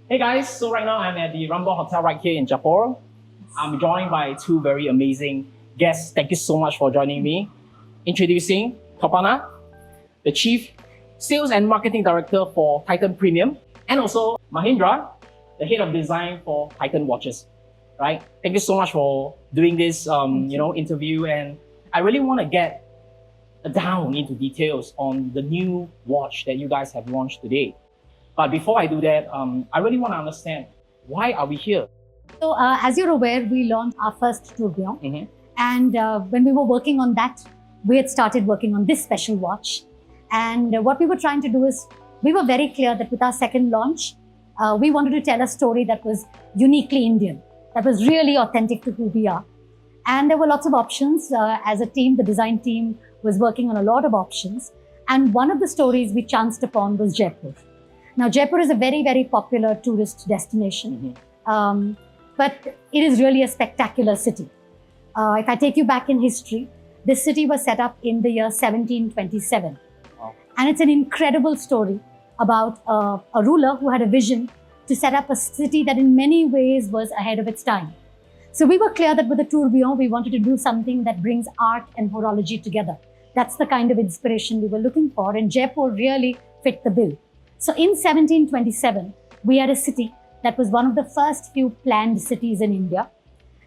Hey guys, so right now I'm at the Rumble Hotel right here in Jaipur. I'm joined by two very amazing guests. Thank you so much for joining me. Introducing Topana, the Chief Sales and Marketing Director for Titan Premium, and also Mahindra, the Head of Design for Titan Watches. Right? Thank you so much for doing this interview, and I really want to get down into details on the new watch that you guys have launched today. But before I do that, I really want to understand, why are we here? So as you're aware, we launched our first tourbillon. And when we were working on that, we had started working on this special watch. And what we were trying to do is, we were very clear that with our second launch, we wanted to tell a story that was uniquely Indian, that was really authentic to who we are. And there were lots of options. As a team, the design team was working on a lot of options. And one of the stories we chanced upon was Jaipur. Now, Jaipur is a very, very popular tourist destination, but it is really a spectacular city. If I take you back in history, this city was set up in the year 1727. Wow. And it's an incredible story about a ruler who had a vision to set up a city that in many ways was ahead of its time. So we were clear that with the tourbillon, we wanted to do something that brings art and horology together. That's the kind of inspiration we were looking for, and Jaipur really fit the bill. So in 1727, we had a city that was one of the first few planned cities in India.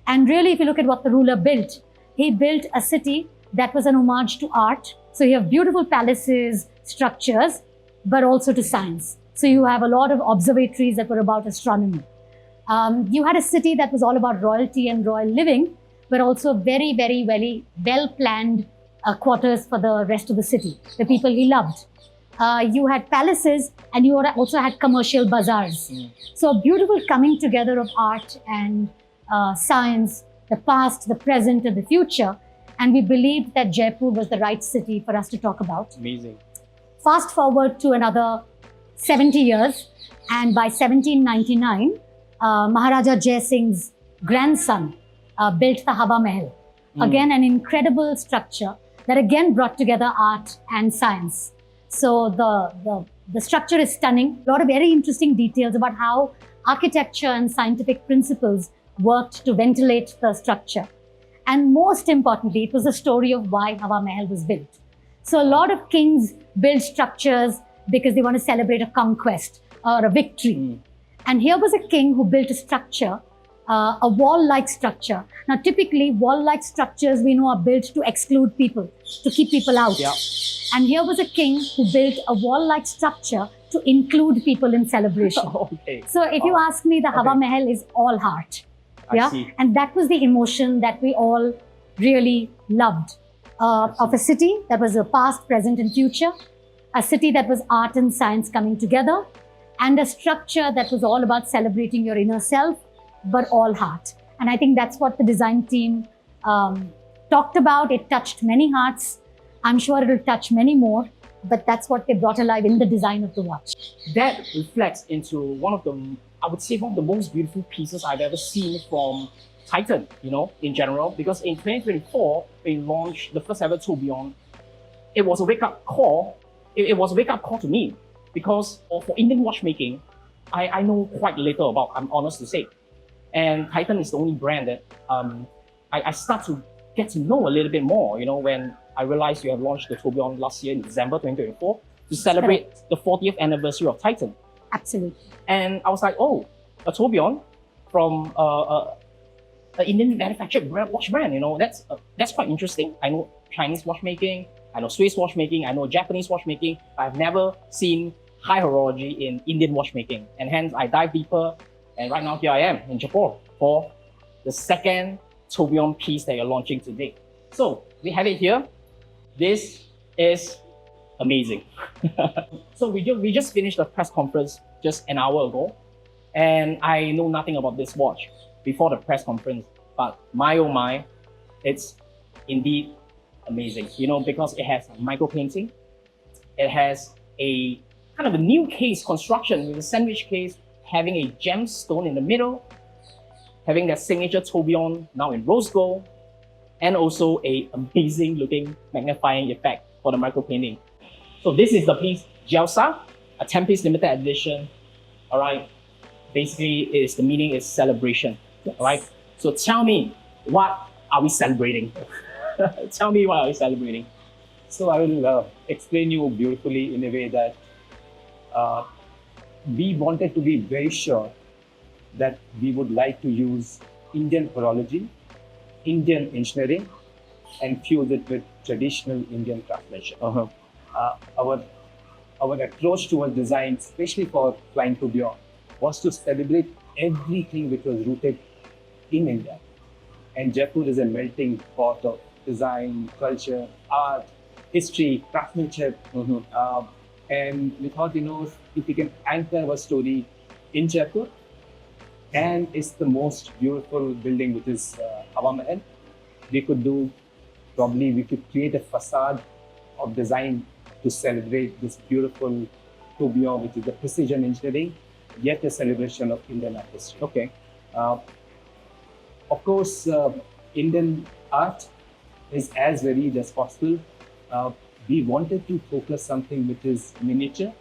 And really, if you look at what the ruler built, he built a city that was an homage to art. So you have beautiful palaces, structures, but also to science. So you have a lot of observatories that were about astronomy. You had a city that was all about royalty and royal living, but also very, very, very well-planned quarters for the rest of the city, the people he loved. You had palaces, and you also had commercial bazaars. So a beautiful coming together of art and science, the past, the present, and the future. And we believed that Jaipur was the right city for us to talk about. Amazing. Fast forward to another 70 years, and by 1799, Maharaja Jai Singh's grandson built the Hawa Mahal. Again, an incredible structure that again brought together art and science. So the structure is stunning. A lot of very interesting details about how architecture and scientific principles worked to ventilate the structure. And most importantly, it was a story of why Hawa Mahal was built. So a lot of kings build structures because they want to celebrate a conquest or a victory. And here was a king who built a structure, a wall-like structure. Now, typically, wall-like structures we know are built to exclude people, to keep people out. Yeah. And here was a king who built a wall-like structure to include people in celebration. Okay. So if you ask me, the Hawa Mahal is all heart. Yeah? And that was the emotion that we all really loved. Of a city that was a past, present, and future. A city that was art and science coming together. And a structure that was all about celebrating your inner self, but all heart. And I think that's what the design team talked about. It touched many hearts. I'm sure it will touch many more, but that's what they brought alive in the design of the watch. That reflects into one of the, I would say, one of the most beautiful pieces I've ever seen from Titan, in general, because in 2024, they launched the first ever tourbillon. It was a wake-up call. It was a wake-up call to me, because for Indian watchmaking, I know quite little about, I'm honest to say. And Titan is the only brand that I start to get to know a little bit more, when I realized you have launched the tourbillon last year in December 2024 to celebrate the 40th anniversary of Titan. Absolutely. And I was like, oh, a tourbillon from an Indian manufactured watch brand, that's quite interesting. I know Chinese watchmaking, I know Swiss watchmaking, I know Japanese watchmaking. I've never seen high horology in Indian watchmaking. And hence I dive deeper. And right now here I am in Jaipur for the second tourbillon piece that you're launching today. So we have it here. This is amazing. So we just finished the press conference just an hour ago. And I know nothing about this watch before the press conference. But my oh my, it's indeed amazing, because it has micro painting. It has a kind of a new case construction with a sandwich case, having a gemstone in the middle, having that signature tourbillon now in rose gold, and also a amazing looking magnifying effect for the micro painting. So this is the piece Jalsa, a 10-piece limited edition. All right. basically is the meaning is celebration, right? So tell me, what are we celebrating? Tell me what are we celebrating? So I will explain you beautifully in a way that we wanted to be very sure that we would like to use Indian horology, Indian engineering, and fuse it with traditional Indian craftsmanship. Our approach towards design, especially for Flying Tourbillon, was to celebrate everything which was rooted in India. And Jaipur is a melting pot of design, culture, art, history, craftsmanship. And we thought, if we can anchor our story in Jaipur, and it's the most beautiful building, which is Hawa Mahal, we could create a facade of design to celebrate this beautiful tourbillon, which is the precision engineering, yet a celebration of Indian artistry. Okay. Of course, Indian art is as varied as possible. We wanted to focus something which is miniature.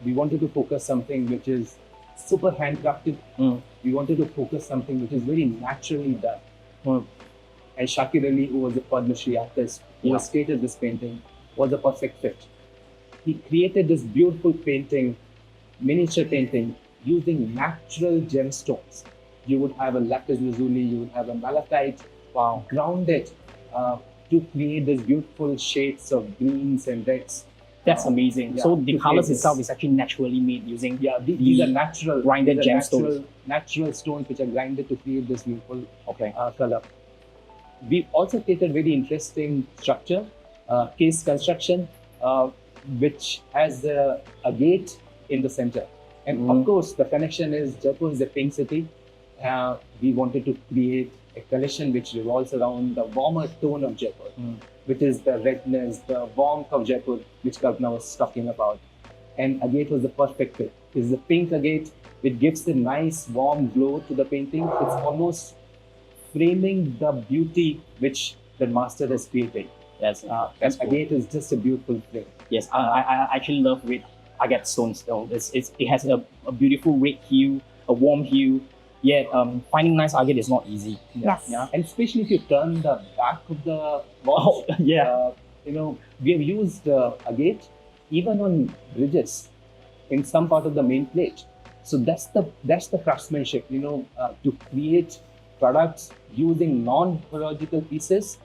We wanted to focus something which is super handcrafted. We wanted to focus something which is very naturally done. And Shakir Ali, who was a Padma Shri artist, who has created this painting, was a perfect fit. He created this beautiful painting, miniature painting, using natural gemstones. You would have a lapis lazuli, you would have a malachite, grounded to create these beautiful shades of greens and reds. That's amazing. So the colors itself is actually naturally made using these are natural grinded gemstones. Natural stones which are grinded to create this beautiful color. We also created very interesting structure, case construction, which has a gate in the center. And of course, the connection is Jaipur is a pink city. We wanted to create a collection which revolves around the warmer tone of Jaipur, which is the redness, the warmth of Jaipur, which Kalpana was talking about. And agate was the perfect fit. It's the pink agate, which gives a nice warm glow to the painting. It's almost framing the beauty which the master has created. That's cool. Agate is just a beautiful frame. Yes, I actually love red agate stones. It has a beautiful red hue, a warm hue. Yet finding nice agate is not easy. Yes. Yeah. And especially if you turn the back of the watch, we have used agate even on bridges in some part of the main plate. So that's the craftsmanship, to create products using non-horological pieces,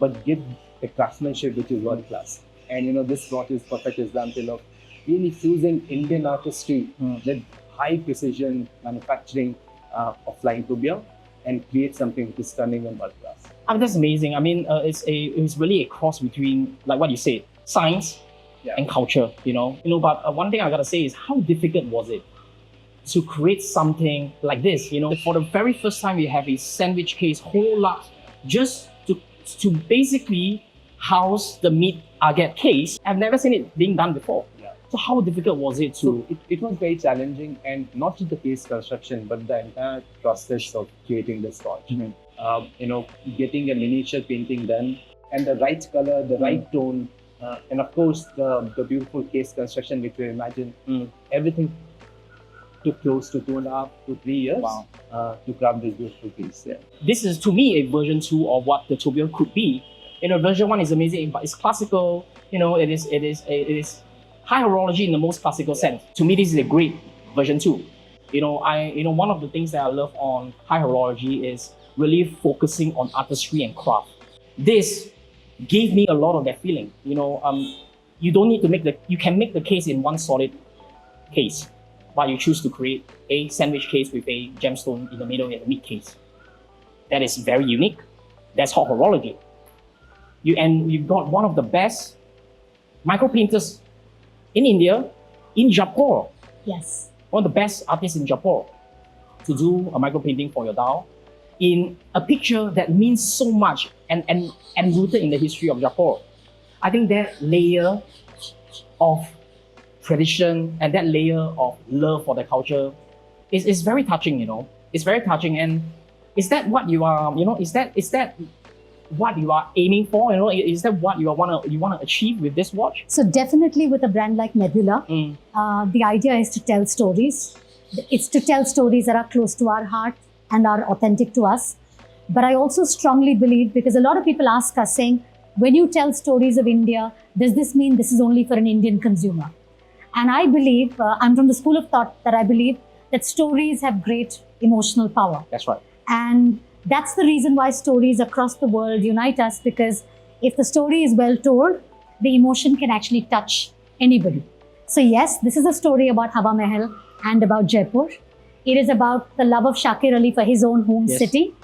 but give a craftsmanship which is world class. And this watch is perfect example of really fusing Indian artistry with high precision manufacturing of Flying Tourbillon and create something which is stunning and world class. That's amazing. I mean, it's really a cross between, like what you said, science and culture. But one thing I gotta say is, how difficult was it to create something like this? For the very first time, we have a sandwich case, whole lot, just to basically house the meat agate case. I've never seen it being done before. So how difficult was it to? So it was very challenging, and not just the case construction, but the entire process of creating this watch. Getting a miniature painting done, and the right color, the right tone, and of course the beautiful case construction which we imagine. Everything took close to 2.5 to 3 years to craft this beautiful piece. Yeah. This is to me a version 2 of what the tourbillon could be. Version 1 is amazing, but it's classical. It is high horology in the most classical sense. To me, this is a great version 2. One of the things that I love on high horology is really focusing on artistry and craft. This gave me a lot of that feeling. You don't need to you can make the case in one solid case, but you choose to create a sandwich case with a gemstone in the middle and a meat case. That is very unique. That's hot horology. You've got one of the best micro painters in India, in Jaipur. Yes. One of the best artists in Jaipur to do a micro painting for your dial in a picture that means so much and rooted in the history of Jaipur. I think that layer of tradition and that layer of love for the culture is very touching, It's very touching. And is that what you are, is that what you are aiming for? Is that what you want to achieve with this watch? So definitely with a brand like Nebula, the idea is to tell stories It's to tell stories that are close to our heart and are authentic to us. But I also strongly believe, because a lot of people ask us saying, when you tell stories of India, does this mean this is only for an Indian consumer? And I believe, I'm from the school of thought that I believe that stories have great emotional power. That's right. And that's the reason why stories across the world unite us, because if the story is well told, the emotion can actually touch anybody. So yes, this is a story about Hawa Mahal and about Jaipur. It is about the love of Shakir Ali for his own home city,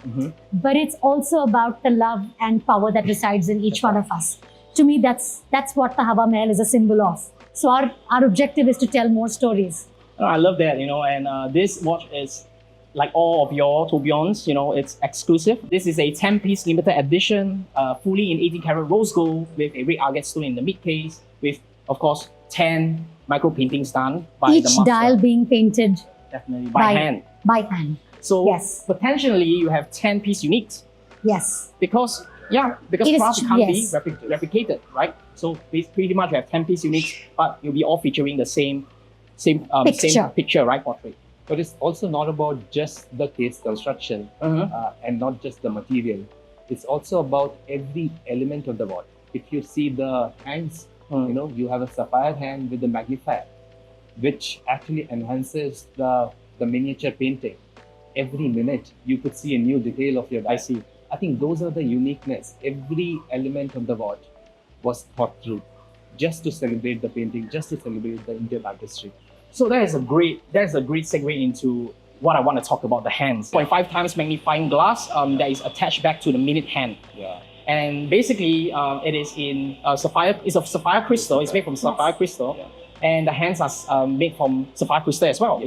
but it's also about the love and power that resides in each one of us. To me, that's what the Hawa Mahal is a symbol of. So our objective is to tell more stories. Oh, I love that, and this watch is like all of your tourbillons, it's exclusive. This is a 10-piece limited edition, fully in 18-karat rose gold with a red agate stone in the mid case, with, of course, 10 micro paintings done by the master. Each dial being painted definitely by hand. By hand. So yes, potentially you have 10-piece uniques. Yes. Because craft can't be replicated, right? So pretty much you have 10-piece uniques, but you'll be all featuring the same picture, right? Portrait. But it's also not about just the case construction and not just the material. It's also about every element of the watch. If you see the hands, you have a sapphire hand with a magnifier, which actually enhances the miniature painting. Every minute, you could see a new detail of your dial. I think those are the uniqueness. Every element of the watch was thought through just to celebrate the painting, just to celebrate the Indian artistry. So that is a great segue into what I want to talk about, the hands. 0.5 times magnifying glass that is attached back to the minute hand. Yeah. And basically, it is in sapphire. It's of sapphire crystal. It's made from sapphire crystal, and the hands are made from sapphire crystal as well.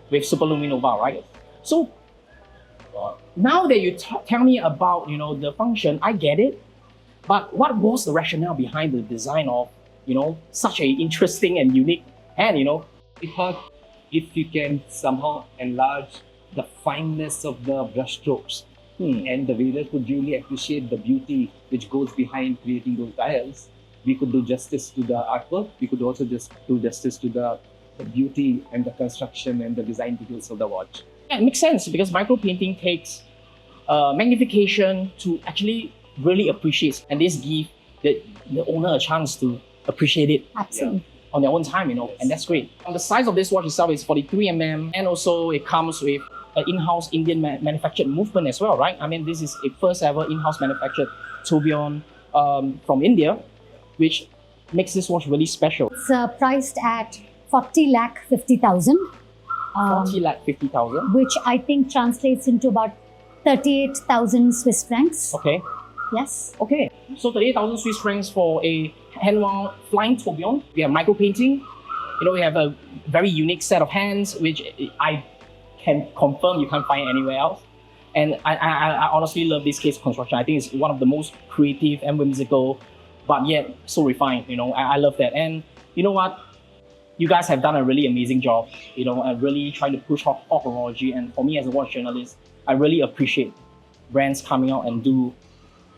With superluminova, right? So now that you tell me about the function, I get it. But what was the rationale behind the design of such a interesting and unique hand? I thought if you can somehow enlarge the fineness of the brush strokes and the reader could really appreciate the beauty which goes behind creating those dials, we could do justice to the artwork. We could also just do justice to the beauty and the construction and the design details of the watch. Yeah, it makes sense because micro painting takes magnification to actually really appreciate, and this gives the owner a chance to appreciate it. Absolutely. On their own time, and that's great. The size of this watch itself is 43 mm, and also it comes with an in-house Indian manufactured movement as well, right? I mean, this is a first ever in-house manufactured tourbillon from India, which makes this watch really special. It's priced at 40,50,000. 40,50,000. Which I think translates into about 38,000 Swiss francs. Okay. Yes. Okay. So 38,000 Swiss francs for a hand-wound flying tourbillon. We have micro painting. We have a very unique set of hands, which I can confirm you can't find anywhere else. And I honestly love this case construction. I think it's one of the most creative and whimsical, but yet so refined. I love that. And you know what? You guys have done a really amazing job. And really trying to push off horology. And for me as a watch journalist, I really appreciate brands coming out and do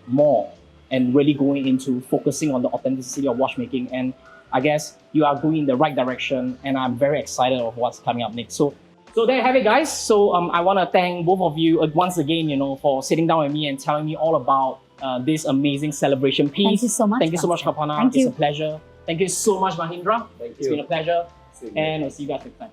more and really going into focusing on the authenticity of watchmaking. And I guess you are going in the right direction, and I'm very excited of what's coming up next. So there you have it, guys. So I want to thank both of you once again, for sitting down with me and telling me all about this amazing celebration piece. Thank you so much. Thank you so much, Kalpana. It's a pleasure. Thank you so much, Mahindra. Thank you. It's been a pleasure. And I'll see you guys next time.